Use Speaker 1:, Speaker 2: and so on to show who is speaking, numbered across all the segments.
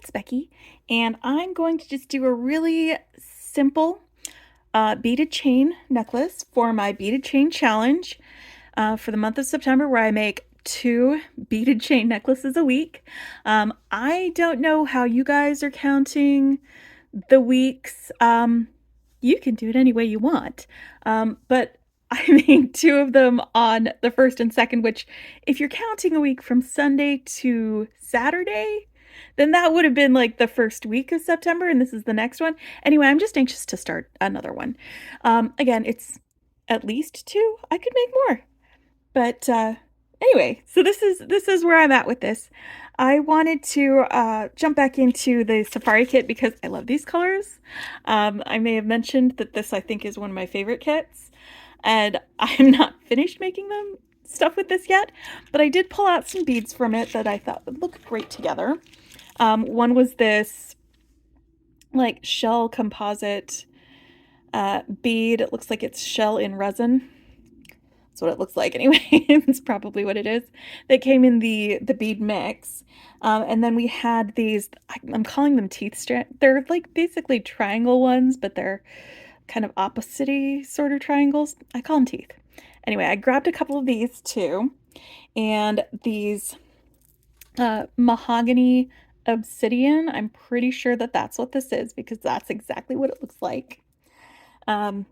Speaker 1: it's Becky, and I'm going to just do a really simple beaded chain necklace for my beaded chain challenge for the month of September, where I make 2 beaded chain necklaces a week. I don't know how you guys are counting the weeks. You can do it any way you want, but I made 2 of them on the 1st and 2nd, which, if you're counting a week from Sunday to Saturday, then that would have been like the first week of September, and this is the next one. Anyway, I'm just anxious to start another one. Again, it's at least 2. I could make more, but anyway, so this is where I'm at with this. I wanted to jump back into the Safari kit because I love these colors. I may have mentioned that this, I think, is one of my favorite kits, and I'm not finished making them stuff with this yet, but I did pull out some beads from it that I thought would look great together. One was this like shell composite bead. It looks like it's shell in resin. That's what it looks like anyway. It's probably what it is. They came in the bead mix. And then we had these, I'm calling them teeth strand. They're like basically triangle ones, but they're kind of opposite-y sort of triangles. I call them teeth. Anyway, I grabbed a couple of these too. And these mahogany obsidian. I'm pretty sure that that's what this is because that's exactly what it looks like. I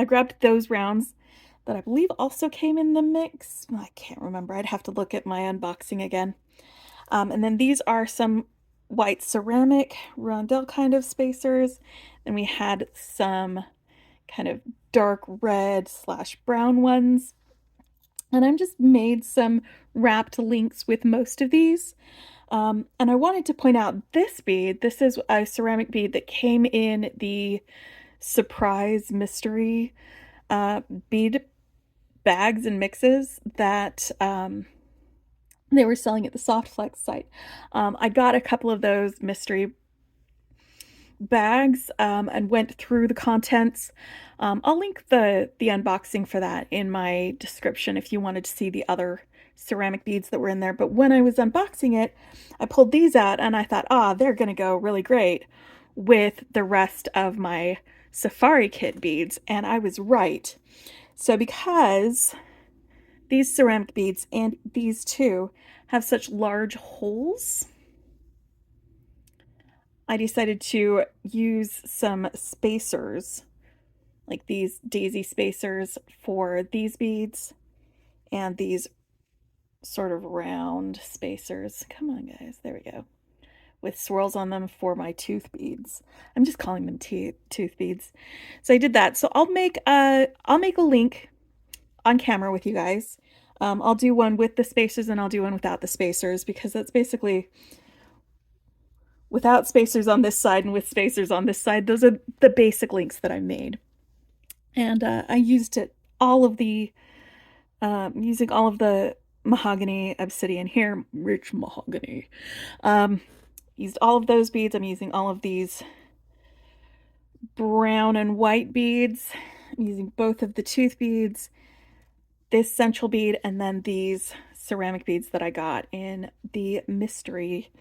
Speaker 1: grabbed those rounds that I believe also came in the mix. I can't remember. I'd have to look at my unboxing again. And then these are some white ceramic rondelle kind of spacers. And we had some kind of dark red / brown ones. And I'm just made some wrapped links with most of these. And I wanted to point out this bead. This is a ceramic bead that came in the surprise mystery bead bags and mixes that they were selling at the Softflex site. I got a couple of those mystery bags and went through the contents. I'll link the unboxing for that in my description if you wanted to see the other ceramic beads that were in there. But when I was unboxing it, I pulled these out and I thought, they're gonna go really great with the rest of my Safari kit beads, and I was right. So because these ceramic beads and these two have such large holes, I decided to use some spacers, like these daisy spacers for these beads and these sort of round spacers. Come on, guys. There we go. With swirls on them for my tooth beads. I'm just calling them tooth beads. So I did that. So I'll make a link on camera with you guys. I'll do one with the spacers and I'll do one without the spacers, because that's basically without spacers on this side and with spacers on this side. Those are the basic links that I made. And I used all of the using all of the mahogany obsidian here, rich mahogany. Used all of those beads. I'm using all of these brown and white beads. I'm using both of the tooth beads, this central bead, and then these ceramic beads that I got in the mystery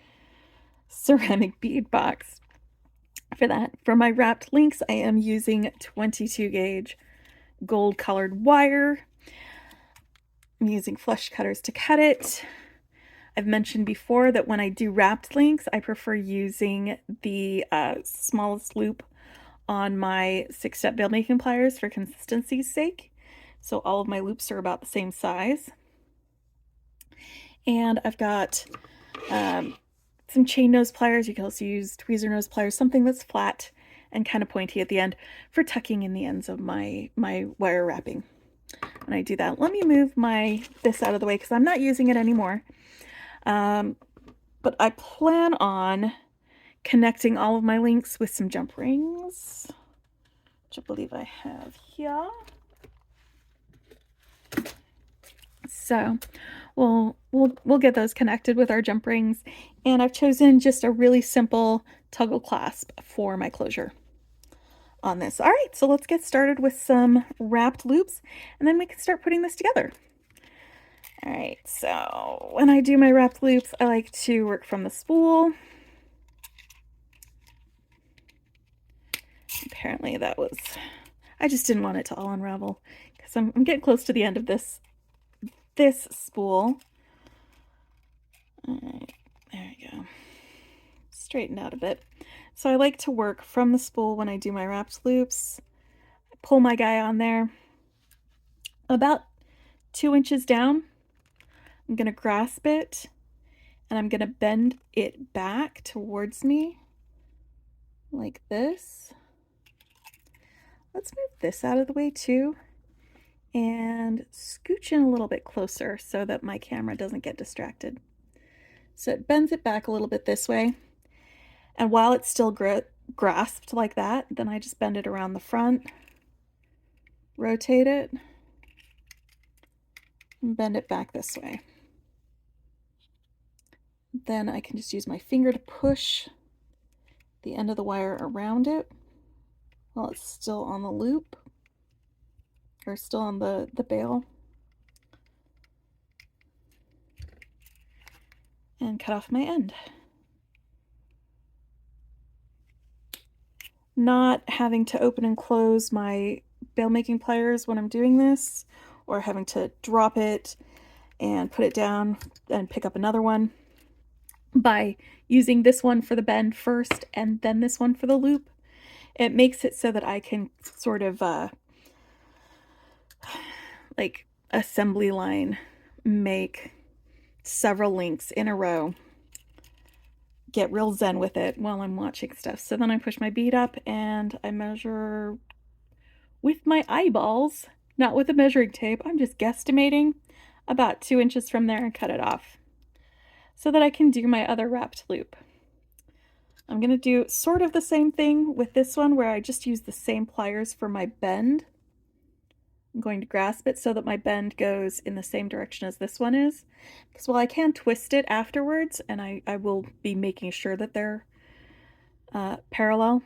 Speaker 1: ceramic bead box. For that, for my wrapped links, I am using 22 gauge gold colored wire. I'm using flush cutters to cut it. I've mentioned before that when I do wrapped links, I prefer using the smallest loop on my 6-step bead making pliers for consistency's sake. So all of my loops are about the same size. And I've got some chain nose pliers. You can also use tweezer nose pliers, something that's flat and kind of pointy at the end for tucking in the ends of my wire wrapping. When I do that, let me move this out of the way because I'm not using it anymore. But I plan on connecting all of my links with some jump rings, which I believe I have here. So we'll get those connected with our jump rings, and I've chosen just a really simple toggle clasp for my closure on this. All right, so let's get started with some wrapped loops, and then we can start putting this together. All right, so when I do my wrapped loops, I like to work from the spool. Apparently that was, I just didn't want it to all unravel because I'm getting close to the end of this spool. All right, there we go. Straighten out a bit. So I like to work from the spool when I do my wrapped loops. I pull my guy on there about 2 inches down. I'm going to grasp it and I'm going to bend it back towards me like this. Let's move this out of the way too and scooch in a little bit closer so that my camera doesn't get distracted. So it bends it back a little bit this way. And while it's still grasped like that, then I just bend it around the front, rotate it, and bend it back this way. Then I can just use my finger to push the end of the wire around it while it's still on the loop, or still on the bail, and cut off my end. Not having to open and close my bail making pliers when I'm doing this, or having to drop it and put it down and pick up another one, by using this one for the bend first and then this one for the loop, it makes it so that I can sort of like assembly line make several links in a row, get real zen with it while I'm watching stuff. So then I push my bead up and I measure with my eyeballs, not with a measuring tape. I'm just guesstimating about 2 inches from there and cut it off so that I can do my other wrapped loop. I'm going to do sort of the same thing with this one where I just use the same pliers for my bend. I'm going to grasp it so that my bend goes in the same direction as this one is, because while I can twist it afterwards, and I will be making sure that they're parallel,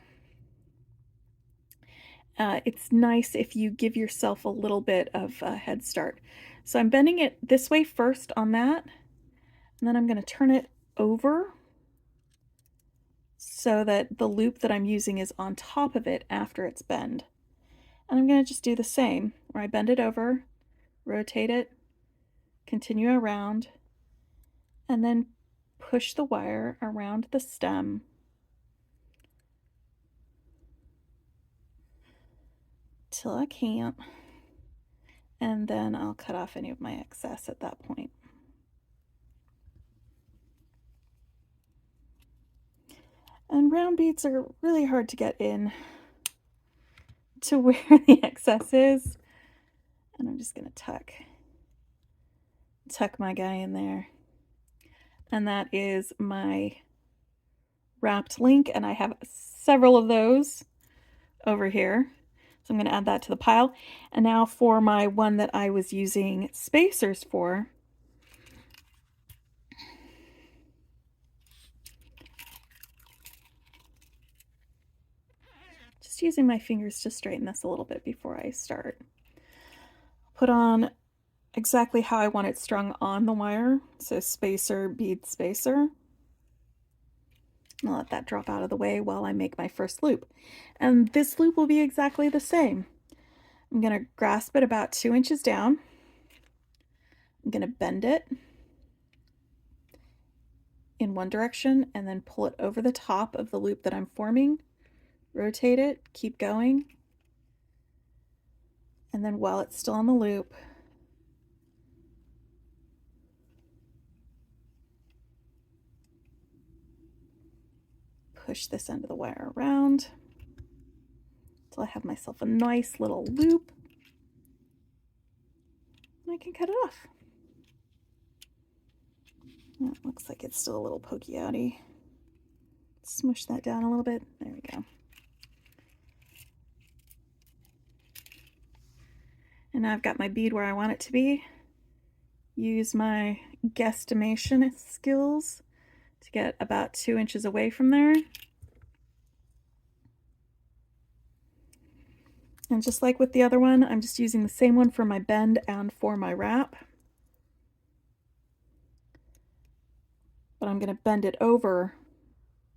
Speaker 1: it's nice if you give yourself a little bit of a head start. So I'm bending it this way first on that, and then I'm going to turn it over so that the loop that I'm using is on top of it after it's bent. And I'm going to just do the same, where I bend it over, rotate it, continue around, and then push the wire around the stem till I can't, and then I'll cut off any of my excess at that point. And round beads are really hard to get in to where the excess is. And I'm just going to tuck my guy in there. And that is my wrapped link, and I have several of those over here. So I'm going to add that to the pile. And now for my one that I was using spacers for, just using my fingers to straighten this a little bit before I start. Put on exactly how I want it strung on the wire. So spacer, bead, spacer. I'll let that drop out of the way while I make my first loop. And this loop will be exactly the same. I'm going to grasp it about 2 inches down. I'm going to bend it in one direction and then pull it over the top of the loop that I'm forming. Rotate it, keep going. And then while it's still on the loop, push this end of the wire around until I have myself a nice little loop. And I can cut it off. That looks like it's still a little pokey outy. Smush that down a little bit. There we go. And now I've got my bead where I want it to be. Use my guesstimation skills to get about 2 inches away from there. And just like with the other one, I'm just using the same one for my bend and for my wrap. I'm going to bend it over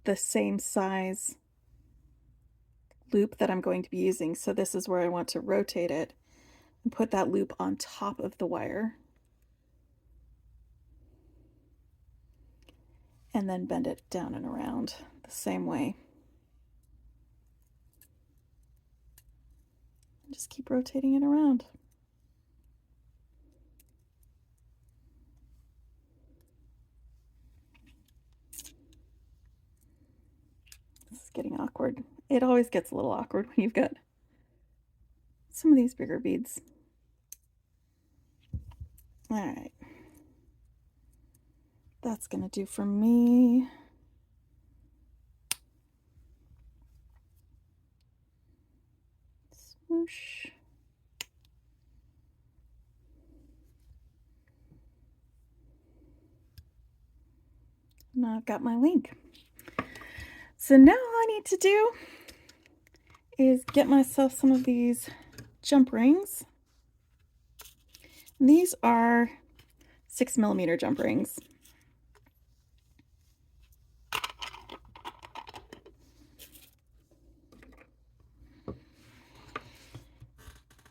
Speaker 1: the same size loop that I'm going to be using. So this is where I want to rotate it and put that loop on top of the wire. And then bend it down and around the same way. Just keep rotating it around. This is getting awkward. It always gets a little awkward when you've got some of these bigger beads. All right. That's gonna do for me. Swoosh. Now I've got my link. So now all I need to do is get myself some of these jump rings. And these are 6mm jump rings.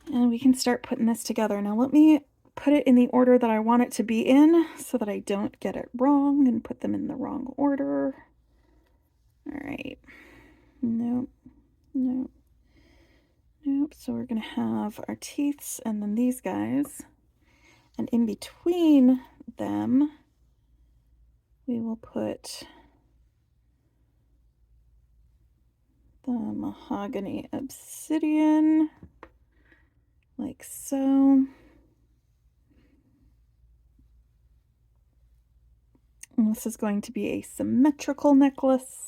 Speaker 1: And we can start putting this together. Now let me put it in the order that I want it to be in so that I don't get it wrong and put them in the wrong order. All right. Nope. Nope. Nope. So we're going to have our teeths and then these guys. And in between them, we will put the mahogany obsidian, like so. And this is going to be a symmetrical necklace.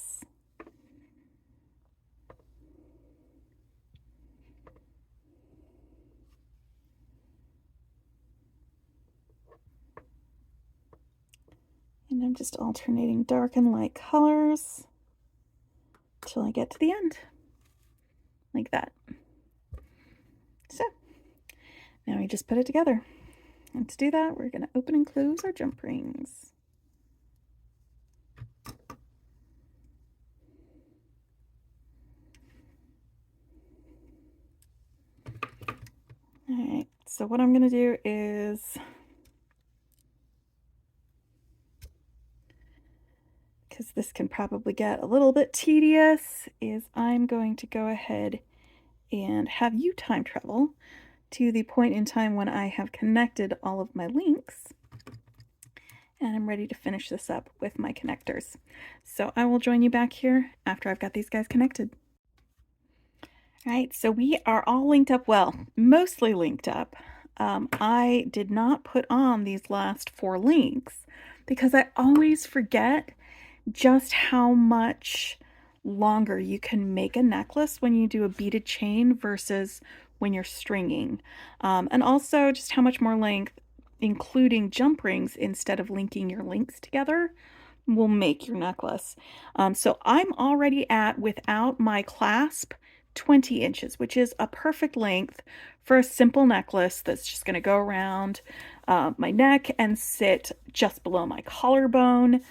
Speaker 1: And I'm just alternating dark and light colors till I get to the end, like that. So now we just put it together. And to do that, we're going to open and close our jump rings. All right, so what I'm going to do is, because this can probably get a little bit tedious, is I'm going to go ahead and have you time travel to the point in time when I have connected all of my links. And I'm ready to finish this up with my connectors. So I will join you back here after I've got these guys connected. All right, so we are all linked up, well, mostly linked up. I did not put on these last 4 links because I always forget just how much longer you can make a necklace when you do a beaded chain versus when you're stringing. And also just how much more length, including jump rings instead of linking your links together, will make your necklace. So I'm already at, without my clasp, 20 inches, which is a perfect length for a simple necklace that's just going to go around my neck and sit just below my collarbone,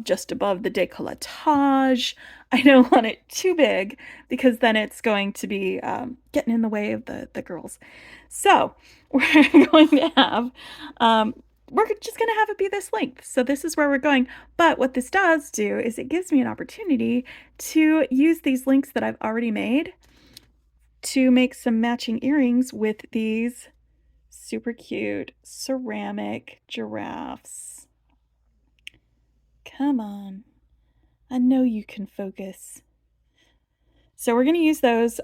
Speaker 1: just above the décolletage. I don't want it too big because then it's going to be getting in the way of the girls. So we're going to have we're just going to have it be this length. So this is where we're going. But what this does do is it gives me an opportunity to use these links that I've already made to make some matching earrings with these super cute ceramic giraffes. Come on. I know you can focus. So we're going to use those.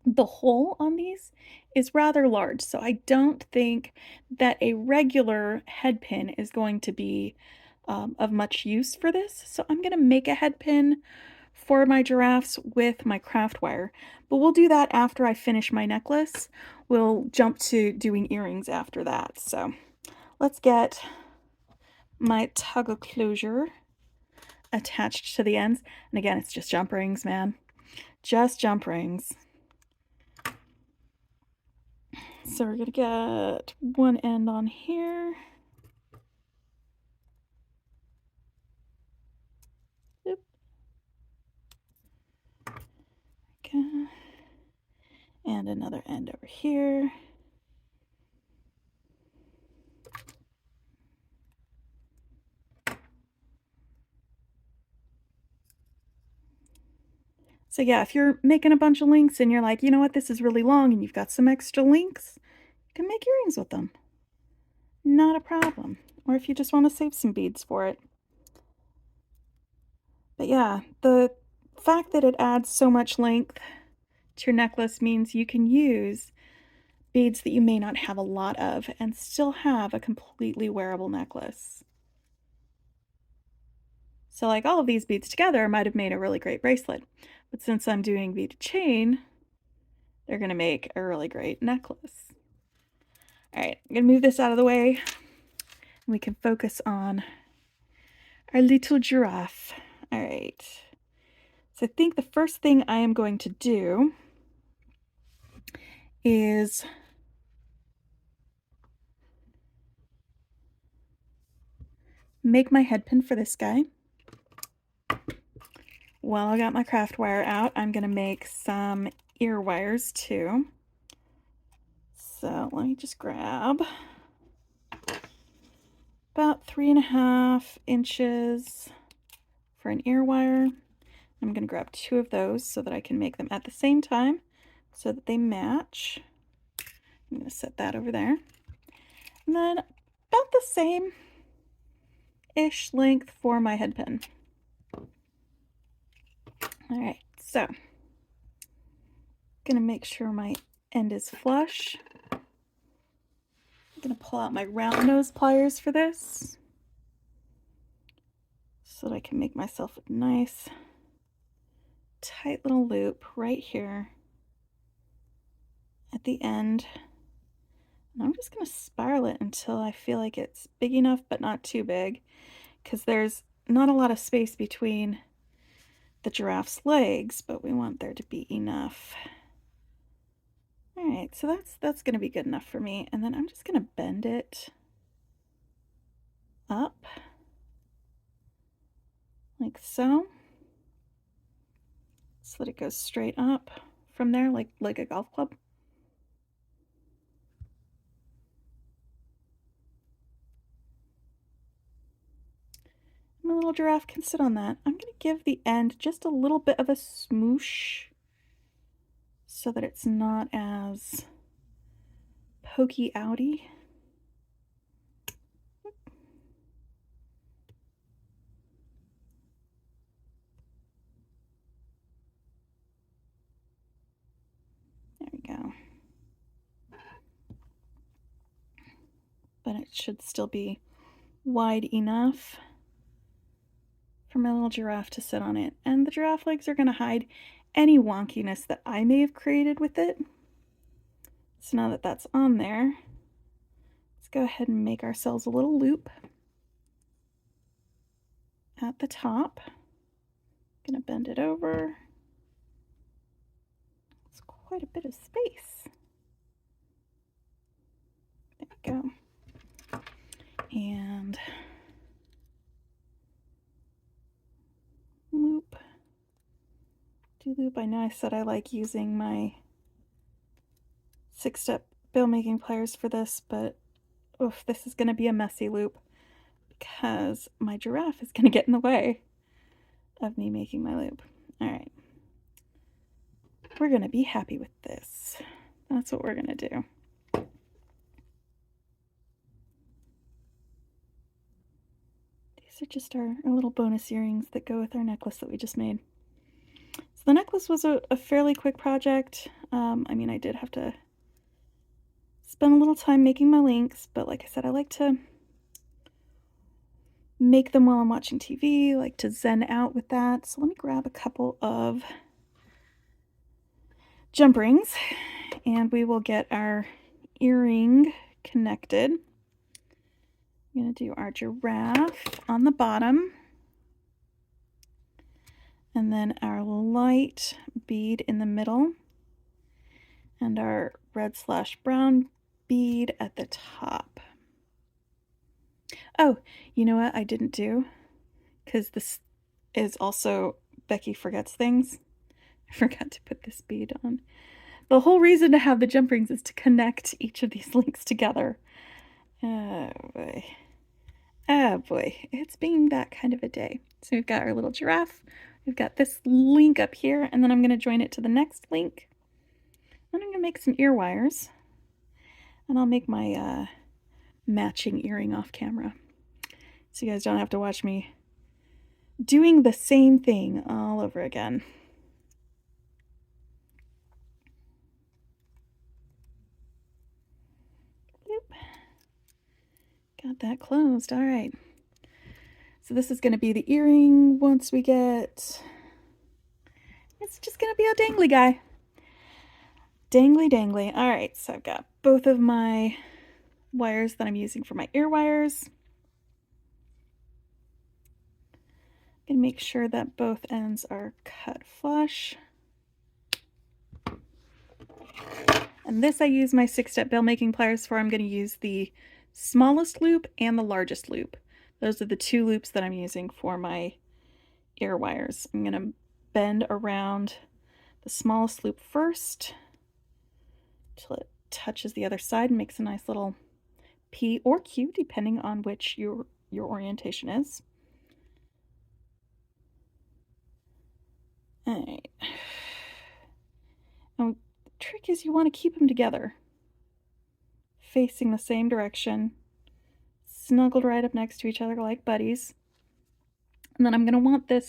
Speaker 1: The hole on these is rather large, so I don't think that a regular head pin is going to be of much use for this. So I'm going to make a head pin for my giraffes with my craft wire, but we'll do that after I finish my necklace. We'll jump to doing earrings after that. So let's get my toggle closure attached to the ends. And again, it's just jump rings, man. Just jump rings. So we're gonna get one end on here. Yep. here. So yeah, if you're making a bunch of links and you're like, you know what, this is really long and you've got some extra links, you can make earrings with them. Not a problem. Or if you just want to save some beads for it. But yeah, the fact that it adds so much length to your necklace means you can use beads that you may not have a lot of and still have a completely wearable necklace. So like all of these beads together might have made a really great bracelet, but since I'm doing beaded chain, they're going to make a really great necklace. All right, I'm going to move this out of the way and we can focus on our little giraffe. All right, so I think the first thing I am going to do is make my head pin for this guy. While I got my craft wire out, I'm going to make some ear wires too. So let me just grab about 3.5 inches for an ear wire. I'm going to grab 2 of those so that I can make them at the same time so that they match. I'm going to set that over there. And then about the same-ish length for my head pin. All right, so I'm going to make sure my end is flush. I'm going to pull out my round nose pliers for this so that I can make myself a nice tight little loop right here at the end. And I'm just going to spiral it until I feel like it's big enough but not too big, because there's not a lot of space between the giraffe's legs, but we want there to be enough. All right, so that's going to be good enough for me. And then I'm just going to bend it up like so that it goes straight up from there like a golf club. My little giraffe can sit on that. I'm going to give the end just a little bit of a smoosh so that it's not as pokey outy. There we go. But it should still be wide enough for my little giraffe to sit on it. And the giraffe legs are going to hide any wonkiness that I may have created with it. So now that that's on there, let's go ahead and make ourselves a little loop at the top. I'm going to bend it over. It's quite a bit of space. There we go. And loop. Do loop. I know I said I like using my 6-step bill making pliers for this, but oof, this is going to be a messy loop because my giraffe is going to get in the way of me making my loop. All right. We're going to be happy with this. That's what we're going to do. These are just our little bonus earrings that go with our necklace that we just made. So the necklace was a fairly quick project. I mean, I did have to spend a little time making my links, but like I said, I like to make them while I'm watching TV, like to zen out with that. So let me grab a couple of jump rings and we will get our earring connected. I'm going to do our giraffe on the bottom and then our light bead in the middle and our red/brown bead at the top. Oh, you know what I didn't do? Because this is also Becky Forgets Things. I forgot to put this bead on. The whole reason to have the jump rings is to connect each of these links together. Oh boy. Oh boy, it's being that kind of a day. So we've got our little giraffe, we've got this link up here, and then I'm going to join it to the next link. Then I'm going to make some ear wires, and I'll make my matching earring off camera, so you guys don't have to watch me doing the same thing all over again. Got that closed. All right. So this is going to be the earring once we get... It's just going to be a dangly guy. Dangly, dangly. All right. So I've got both of my wires that I'm using for my ear wires. I'm going to make sure that both ends are cut flush. And this I use my 6-step bill making pliers for. I'm going to use the smallest loop and the largest loop. Those are the two loops that I'm using for my ear wires. I'm going to bend around the smallest loop first till it touches the other side and makes a nice little P or Q, depending on which your orientation is. All right. Now, the trick is you want to keep them together, facing the same direction, snuggled right up next to each other like buddies. And then I'm going to want the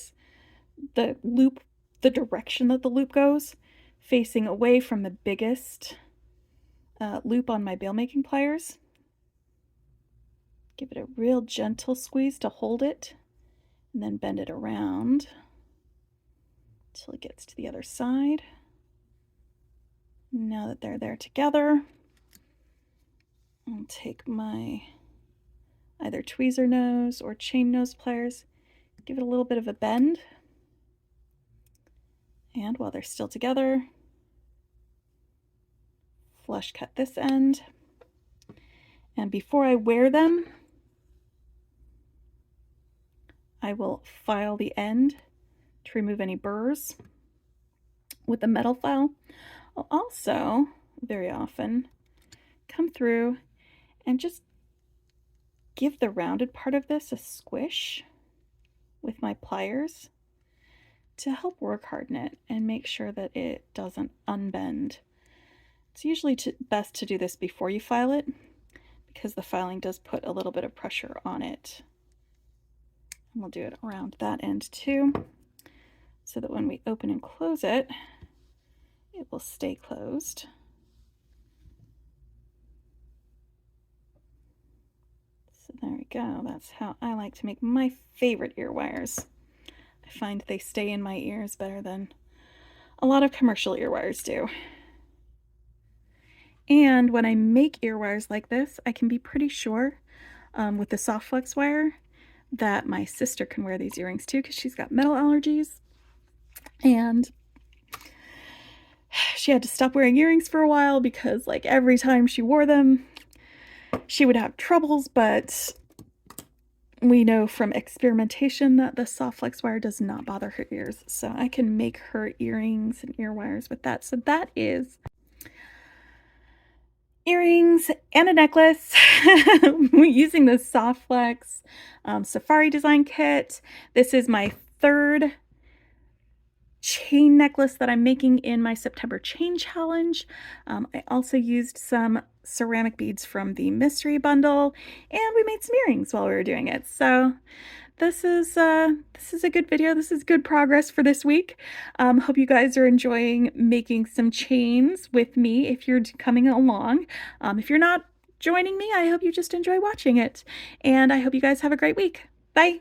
Speaker 1: direction that the loop goes, facing away from the biggest loop on my bail making pliers. Give it a real gentle squeeze to hold it, and then bend it around until it gets to the other side. Now that they're there together, I'll take my either tweezer nose or chain nose pliers, give it a little bit of a bend, and while they're still together, flush cut this end. And before I wear them, I will file the end to remove any burrs with a metal file. I'll also, very often, come through and just give the rounded part of this a squish with my pliers to help work harden it and make sure that it doesn't unbend. It's usually best to do this before you file it, because the filing does put a little bit of pressure on it. And we'll do it around that end too, so that when we open and close it, it will stay closed. So there we go. That's how I like to make my favorite ear wires. I find they stay in my ears better than a lot of commercial ear wires do. And when I make ear wires like this, I can be pretty sure with the Softflex wire that my sister can wear these earrings too, because she's got metal allergies. And she had to stop wearing earrings for a while because like every time she wore them, she would have troubles, but we know from experimentation that the Softflex wire does not bother her ears. So I can make her earrings and ear wires with that. So that is earrings and a necklace using the Softflex Safari design kit. This is my third chain necklace that I'm making in my September chain challenge. I also used some ceramic beads from the mystery bundle, and we made some earrings while we were doing it. So this is a good video. This is good progress for this week. Hope you guys are enjoying making some chains with me if you're coming along. If you're not joining me, I hope you just enjoy watching it, and I hope you guys have a great week. Bye.